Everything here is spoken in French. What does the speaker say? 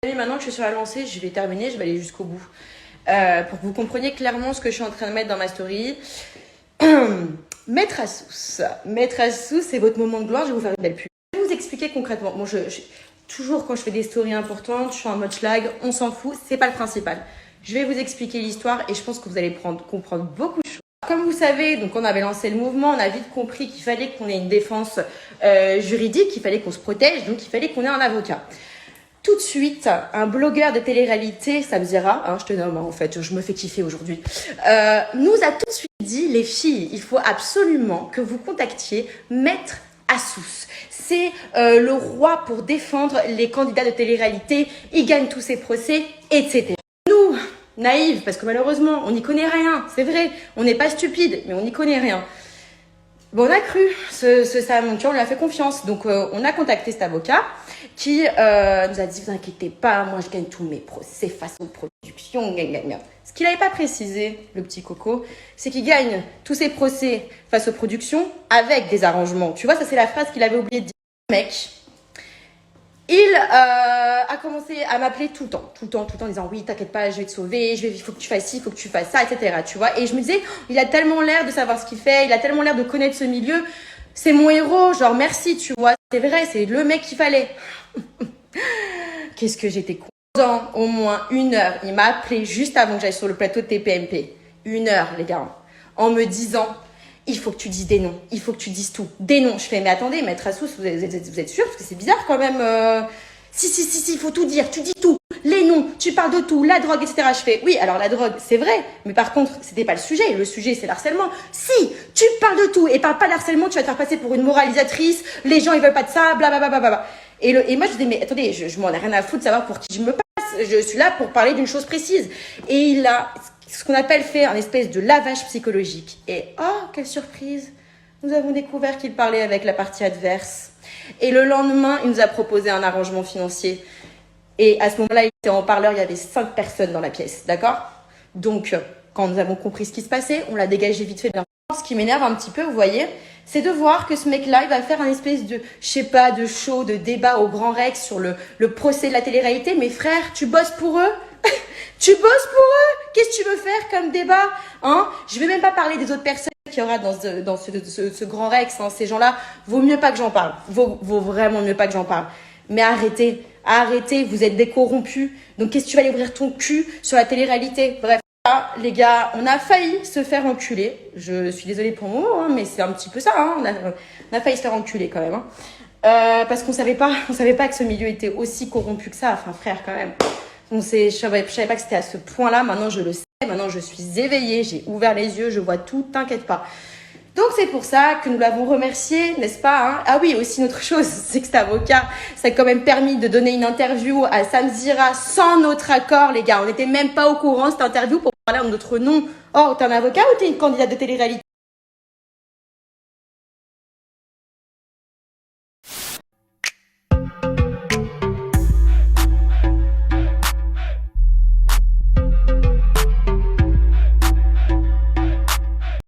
Maintenant que je suis sur la lancée, je vais terminer, je vais aller jusqu'au bout. Pour que vous compreniez clairement ce que je suis en train de mettre dans ma story. Maître Assous. Maître Assous, c'est votre moment de gloire, je vais vous faire une belle pub. Je vais vous expliquer concrètement. Bon, toujours quand je fais des stories importantes, je suis en mode schlag, on s'en fout, c'est pas le principal. Je vais vous expliquer l'histoire et je pense que vous allez comprendre beaucoup de choses. Comme vous savez, donc on avait lancé le mouvement, on a vite compris qu'il fallait qu'on ait une défense juridique, qu'il fallait qu'on se protège, donc il fallait qu'on ait un avocat. Tout de suite, un blogueur de télé-réalité, Samzira, je te nomme en fait, je me fais kiffer aujourd'hui, nous a tout de suite dit, les filles, il faut absolument que vous contactiez Maître Assous. C'est le roi pour défendre les candidats de télé-réalité, il gagne tous ses procès, etc. Nous, naïves, parce que malheureusement, on n'y connaît rien, c'est vrai, on n'est pas stupide, mais on n'y connaît rien. Bon, on a cru Sam, on lui a fait confiance. Donc, on a contacté cet avocat qui nous a dit, vous inquiétez pas, moi je gagne tous mes procès face aux productions. Ce qu'il n'avait pas précisé, le petit coco, c'est qu'il gagne tous ses procès face aux productions avec des arrangements. Tu vois, ça c'est la phrase qu'il avait oublié de dire. Mec, il a commencé à m'appeler tout le temps, en disant oui, t'inquiète pas, je vais te sauver, il faut que tu fasses ci, il faut que tu fasses ça, etc. Tu vois, et je me disais, il a tellement l'air de savoir ce qu'il fait, il a tellement l'air de connaître ce milieu, c'est mon héros, genre merci, tu vois, c'est vrai, c'est le mec qu'il fallait. Qu'est-ce que j'étais content, au moins 1 heure, il m'a appelé juste avant que j'aille sur le plateau de TPMP, 1 heure les gars, en me disant, il faut que tu dises des noms, il faut que tu dises tout. Des noms. Je fais, mais attendez, Maître Assous, vous êtes sûr? Parce que c'est bizarre quand même. Si, il faut tout dire, tu dis tout. Les noms, tu parles de tout, la drogue, etc. Je fais, oui, alors la drogue, c'est vrai, mais par contre, c'était pas le sujet. Le sujet, c'est l'harcèlement. Si, tu parles de tout et parle pas d'harcèlement, tu vas te faire passer pour une moralisatrice, les gens, ils veulent pas de ça, blablabla. Et moi, je dis, mais attendez, je m'en ai rien à foutre de savoir pour qui je me passe. Je suis là pour parler d'une chose précise. Et il a ce qu'on appelle faire un espèce de lavage psychologique. Et oh, quelle surprise, nous avons découvert qu'il parlait avec la partie adverse. Et le lendemain, il nous a proposé un arrangement financier. Et à ce moment-là, il était en parleur, il y avait 5 personnes dans la pièce, d'accord? Donc, quand nous avons compris ce qui se passait, on l'a dégagé vite fait. Ce qui m'énerve un petit peu, vous voyez, c'est de voir que ce mec-là, il va faire un espèce de, je sais pas, de show, de débat au Grand Rex sur le procès de la télé-réalité. Mais frère, tu bosses pour eux? Tu bosses pour eux? Qu'est-ce que tu veux faire comme débat, hein? Je vais même pas parler des autres personnes qu'il y aura dans ce Grand Rex, hein. Ces gens-là, vaut mieux pas que j'en parle. Vaut vraiment mieux pas que j'en parle. Mais arrêtez, vous êtes des corrompus. Donc qu'est-ce que tu vas aller ouvrir ton cul sur la télé-réalité? Bref, là, les gars, on a failli se faire enculer. Je suis désolée pour mon mot, hein, mais c'est un petit peu ça, hein. On a failli se faire enculer quand même, hein. Parce qu'on savait pas que ce milieu était aussi corrompu que ça. Enfin, frère, quand même. Je savais pas que c'était à ce point-là. Maintenant, je le sais. Maintenant, je suis éveillée. J'ai ouvert les yeux. Je vois tout. T'inquiète pas. Donc, c'est pour ça que nous l'avons remercié, n'est-ce pas, hein? Ah oui, aussi une autre chose, c'est que cet avocat, ça a quand même permis de donner une interview à Samzira sans notre accord, les gars. On n'était même pas au courant de cette interview pour parler en notre nom. Oh, t'es un avocat ou t'es une candidate de télé-réalité?